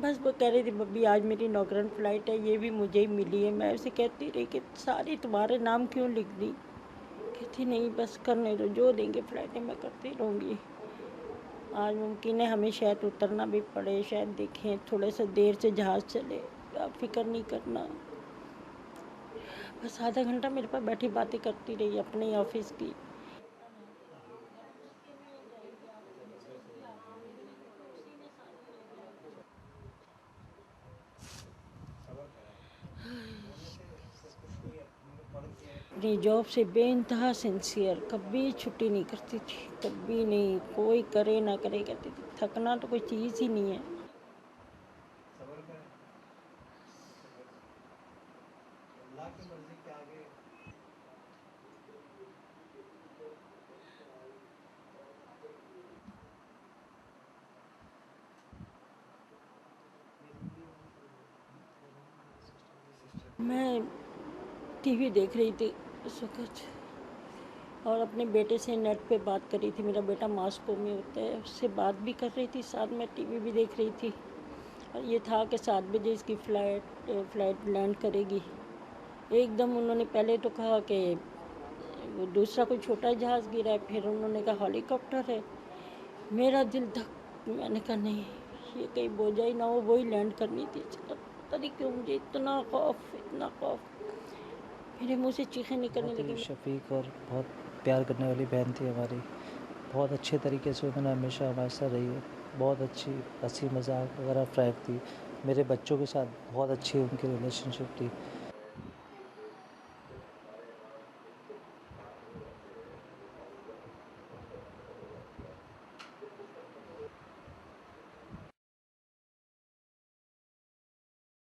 बस वो कह रही थी बब्बी आज मेरी नौकरन फ़्लाइट है, ये भी मुझे ही मिली है। मैं उसे कहती रही कि सारी तुम्हारे नाम क्यों लिख दी? कहती नहीं बस करने दो, जो देंगे फ़्लाइटें मैं करती रहूँगी। आज मुमकिन है हमें शायद उतरना भी पड़े, शायद देखें थोड़े से देर से जहाज़ चले, आप फ़िक्र नहीं करना। बस आधा घंटा मेरे पास बैठी बातें करती रही अपने ही ऑफ़िस की। अपनी जॉब से बेइंतहा सिंसियर, कभी छुट्टी नहीं करती थी, कभी नहीं, कोई करे ना करे, कहती थी थकना तो कोई चीज़ ही नहीं है। मैं टीवी देख रही थी उस वक़्त और अपने बेटे से नेट पे बात कर रही थी। मेरा बेटा मॉस्को में होता है, उससे बात भी कर रही थी, साथ में टीवी भी देख रही थी। और ये था कि 7 बजे इसकी फ़्लाइट लैंड करेगी। एकदम उन्होंने पहले तो कहा कि वो दूसरा कोई छोटा जहाज़ गिरा है, फिर उन्होंने कहा हेलीकॉप्टर है। मेरा दिल धक, मैंने कहा नहीं, ये कहीं बोझा ही ना हो, वही लैंड करनी थी। पता नहीं क्यों मुझे इतना खौफ, इतना खौफ, मेरे मुँह से चीखें निकलने बहुत ही लगी। शफ़ीक और बहुत प्यार करने वाली बहन थी हमारी। बहुत अच्छे तरीके से उन्होंने हमेशा हमारे साथ रही है। बहुत अच्छी हँसी मज़ाक वगैरह फ्रैंक थी। मेरे बच्चों के साथ बहुत अच्छी उनकी रिलेशनशिप थी।